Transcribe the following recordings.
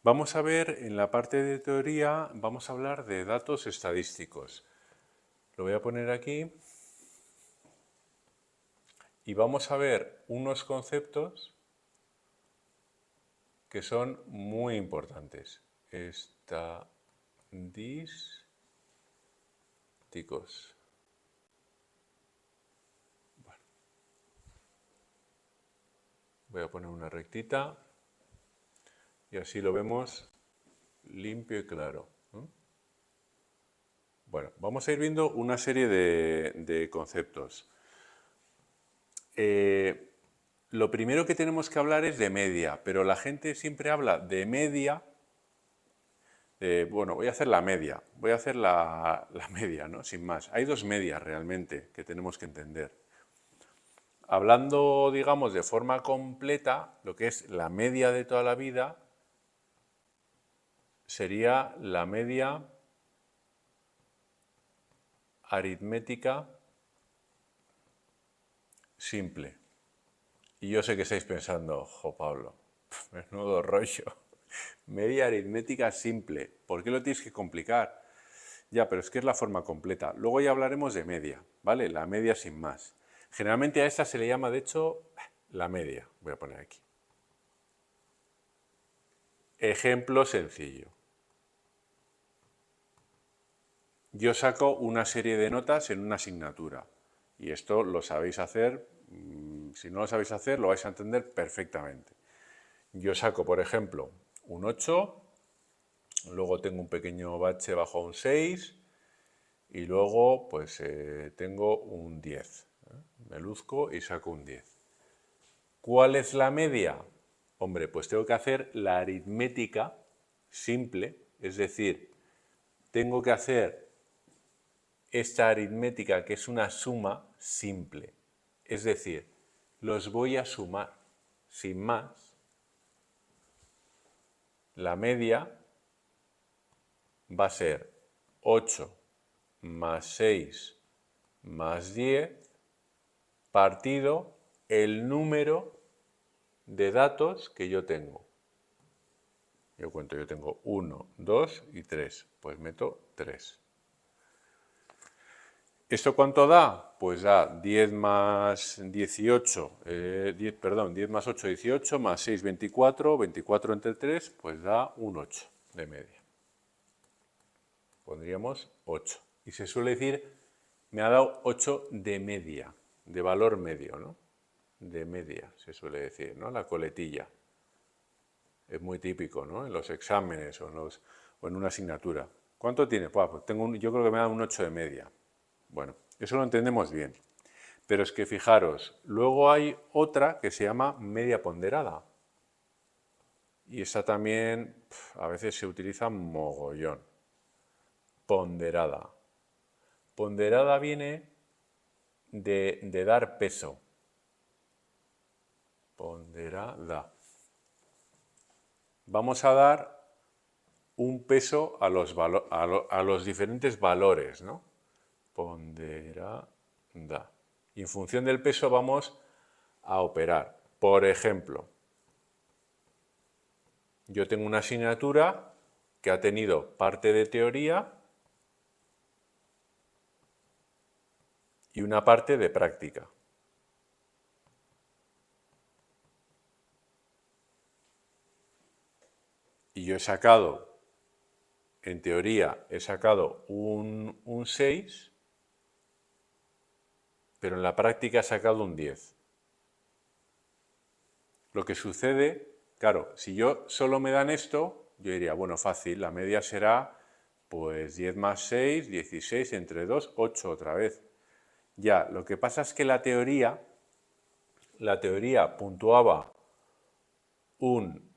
Vamos a ver en la parte de teoría, vamos a hablar de datos estadísticos. Lo voy a poner aquí y vamos a ver unos conceptos que son muy importantes. Estadísticos. Bueno, voy a poner una rectita y así lo vemos limpio y claro. Bueno, vamos a ir viendo una serie de conceptos. Lo primero que tenemos que hablar es de media, pero la gente siempre habla de media. Bueno, voy a hacer la media, voy a hacer la media, ¿no? Sin más. Hay dos medias realmente que tenemos que entender. Hablando, digamos, de forma completa, lo que es la media de toda la vida sería la media aritmética simple. Y yo sé que estáis pensando, jo Pablo, menudo rollo. Media aritmética simple. ¿Por qué lo tienes que complicar? Ya, pero es que es la forma completa. Luego ya hablaremos de media, ¿vale? La media sin más. Generalmente a esta se le llama, de hecho, la media. Voy a poner aquí. Ejemplo sencillo. Yo saco una serie de notas en una asignatura. Y esto lo sabéis hacer. Si no lo sabéis hacer, lo vais a entender perfectamente. Yo saco, por ejemplo, un 8, luego tengo un pequeño bache bajo un 6 y luego pues tengo un 10. Me luzco y saco un 10. ¿Cuál es la media? Hombre, pues tengo que hacer la aritmética simple, es decir, tengo que hacer esta aritmética que es una suma simple. Es decir, los voy a sumar sin más. La media va a ser 8 más 6 más 10 partido el número de datos que yo tengo. Yo cuento, yo tengo 1, 2 y 3. Pues meto 3. ¿Esto cuánto da? Pues da 10 más 18, 10 más 8, 18, más 6, 24, 24 entre 3, pues da un 8 de media. Pondríamos 8. Y se suele decir, me ha dado 8 de media, de valor medio, ¿no? De media, se suele decir, ¿no? La coletilla. Es muy típico, ¿no? En los exámenes o en una asignatura. ¿Cuánto tiene? Pues yo creo que me da un 8 de media. Bueno, eso lo entendemos bien. Pero es que fijaros, luego hay otra que se llama media ponderada. Y esa también a veces se utiliza mogollón. Ponderada. Ponderada viene de dar peso. Ponderada. Vamos a dar un peso a los diferentes valores, ¿no? Ponderada. Y en función del peso vamos a operar. Por ejemplo, yo tengo una asignatura que ha tenido parte de teoría y una parte de práctica. Y yo he sacado, en teoría, he sacado un 6, pero en la práctica he sacado un 10. Lo que sucede, claro, si yo solo me dan esto, yo diría, bueno, fácil, la media será pues 10 más 6, 16, entre 2, 8 otra vez. Ya, lo que pasa es que la teoría puntuaba un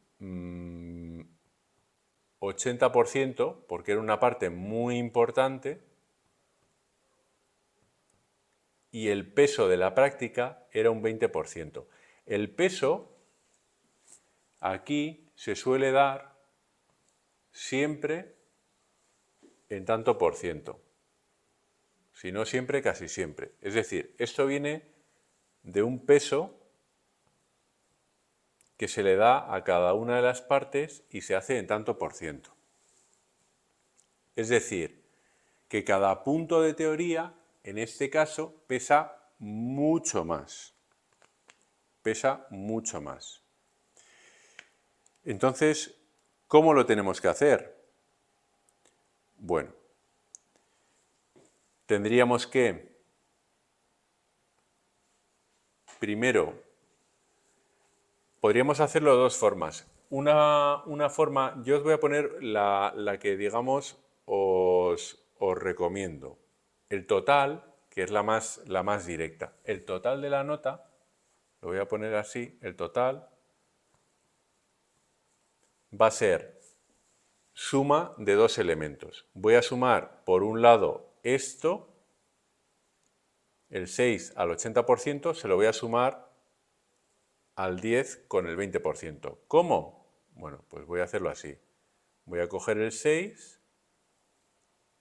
80%, porque era una parte muy importante, y el peso de la práctica era un 20%. El peso aquí se suele dar siempre en tanto por ciento. Si no siempre, casi siempre. Es decir, esto viene de un peso que se le da a cada una de las partes y se hace en tanto por ciento. Es decir, que cada punto de teoría, en este caso, pesa mucho más. Pesa mucho más. Entonces, ¿cómo lo tenemos que hacer? Bueno, tendríamos que, primero, podríamos hacerlo de dos formas. Una forma, yo os voy a poner la que, digamos, os recomiendo. El total, que es la más directa. El total de la nota, lo voy a poner así, el total va a ser suma de dos elementos. Voy a sumar, por un lado, esto, el 6 al 80%, se lo voy a sumar al 10 con el 20%. ¿Cómo? Bueno, pues voy a hacerlo así. Voy a coger el 6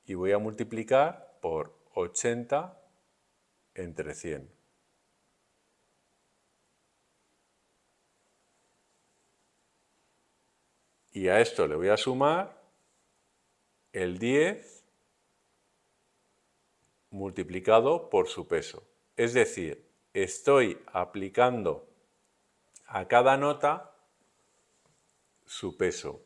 y voy a multiplicar por 80 entre 100. Y a esto le voy a sumar el 10 multiplicado por su peso. Es decir, estoy aplicando a cada nota su peso.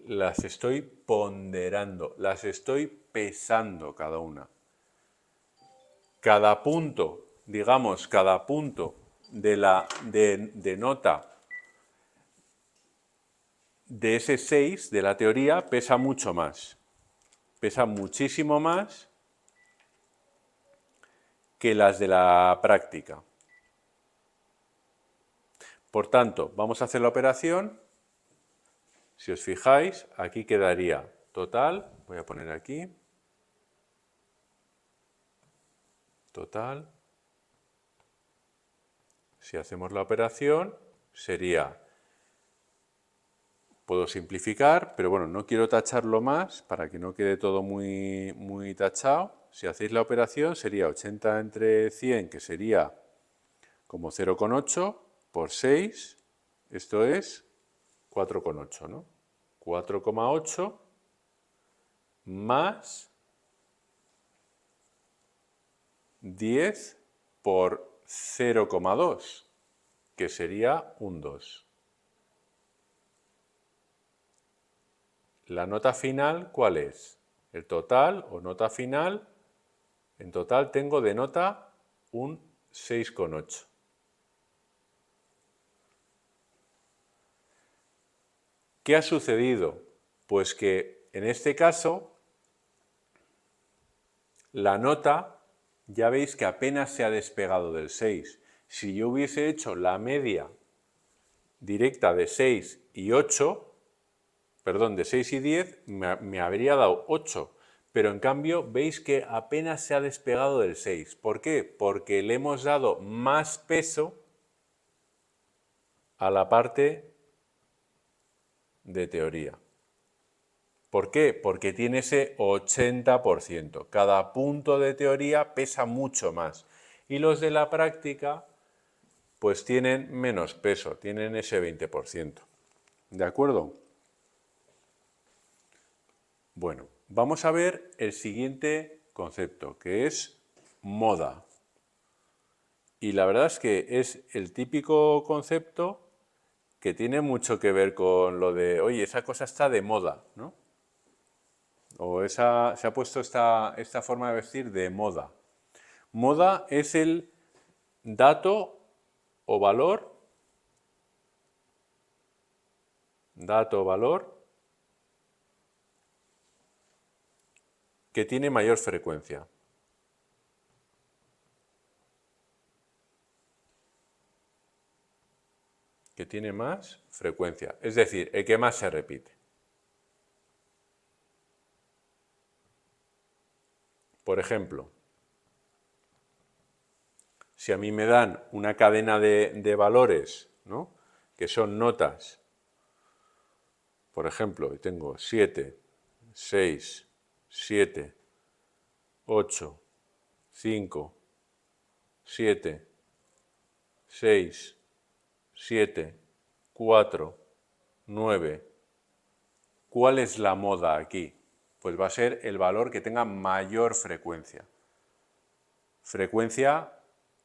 Las estoy ponderando, las estoy pesando cada una. Cada punto, digamos, cada punto de nota de ese 6 de la teoría pesa mucho más. Pesa muchísimo más que las de la práctica. Por tanto, vamos a hacer la operación. Si os fijáis, aquí quedaría total, voy a poner aquí, total. Si hacemos la operación, sería, puedo simplificar, pero bueno, no quiero tacharlo más para que no quede todo muy tachado. Si hacéis la operación, sería 80 entre 100, que sería como 0,8 por 6, esto es 4,8, ¿no? 4,8 más 10 por 0,2, que sería un 2. La nota final, ¿cuál es? El total o nota final, en total tengo de nota un 6,8. ¿Qué ha sucedido? Pues que en este caso la nota ya veis que apenas se ha despegado del 6. Si yo hubiese hecho la media directa de 6 y 8, perdón, de 6 y 10, me habría dado 8. Pero en cambio veis que apenas se ha despegado del 6. ¿Por qué? Porque le hemos dado más peso a la parte de teoría. ¿Por qué? Porque tiene ese 80%. Cada punto de teoría pesa mucho más. Y los de la práctica, pues tienen menos peso, tienen ese 20%. ¿De acuerdo? Bueno, vamos a ver el siguiente concepto, que es moda. Y la verdad es que es el típico concepto que tiene mucho que ver con lo de, oye, esa cosa está de moda, ¿no? O se ha puesto esta forma de vestir de moda. Moda es el dato o valor que tiene mayor frecuencia. Que tiene más frecuencia, es decir, el que más se repite. Por ejemplo, si a mí me dan una cadena de valores, ¿no?, que son notas, por ejemplo, tengo 7, 6, 7, 8, 5, 7, 6, 7, 4, 9. ¿Cuál es la moda aquí? Pues va a ser el valor que tenga mayor frecuencia. Frecuencia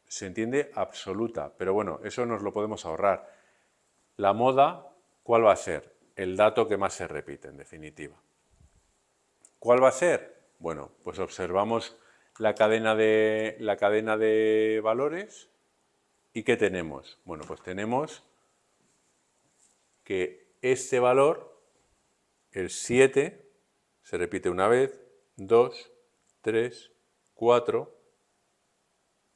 se entiende absoluta, pero bueno, eso nos lo podemos ahorrar. La moda, ¿cuál va a ser? El dato que más se repite, en definitiva. ¿Cuál va a ser? Bueno, pues observamos la cadena de valores. ¿Y qué tenemos? Bueno, pues tenemos que este valor, el 7, se repite una vez, 2, 3, 4,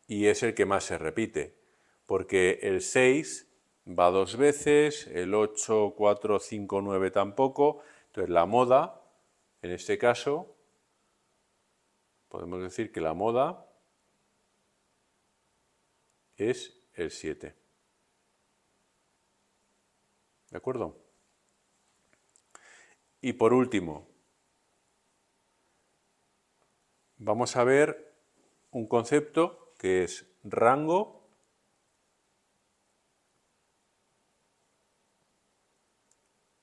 y es el que más se repite, porque el 6 va 2 veces, el 8, 4, 5, 9 tampoco. Entonces la moda, en este caso, podemos decir que la moda es el 7. ¿De acuerdo? Y por último, vamos a ver un concepto que es rango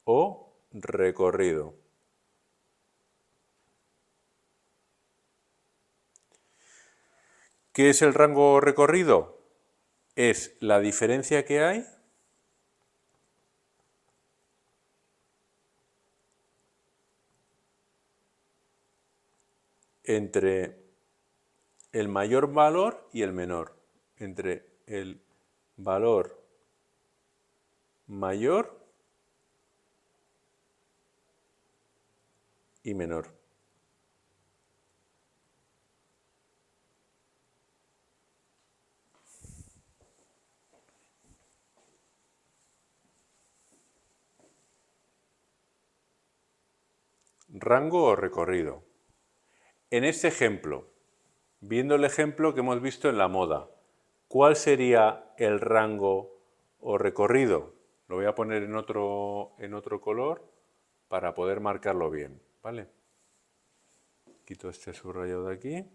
o recorrido. ¿Qué es el rango o recorrido? Es la diferencia que hay entre el mayor valor y el menor, entre el valor mayor y menor. Rango o recorrido. En este ejemplo, viendo el ejemplo que hemos visto en la moda, ¿cuál sería el rango o recorrido? Lo voy a poner en otro color para poder marcarlo bien, ¿vale? Quito este subrayado de aquí.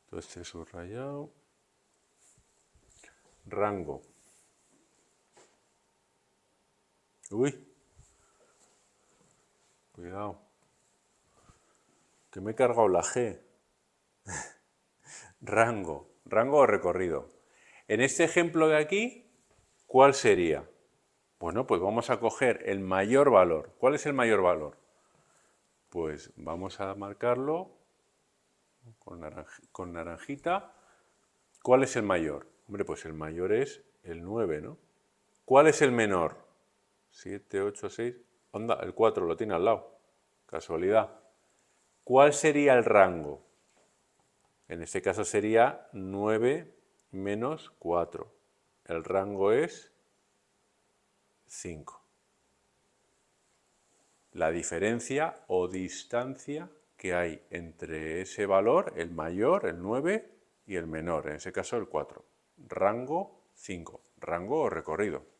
Todo este subrayado. Rango. Uy. Cuidado. Que me he cargado la G. Rango. Rango o recorrido. En este ejemplo de aquí, ¿cuál sería? Bueno, pues vamos a coger el mayor valor. ¿Cuál es el mayor valor? Pues vamos a marcarlo con naranjita. ¿Cuál es el mayor? Hombre, pues el mayor es el 9, ¿no? ¿Cuál es el menor? 7, 8, 6. Onda, el 4 lo tiene al lado. Casualidad. ¿Cuál sería el rango? En este caso sería 9 menos 4. El rango es 5. La diferencia o distancia que hay entre ese valor, el mayor, el 9, y el menor, en ese caso el 4. Rango 5. Rango o recorrido.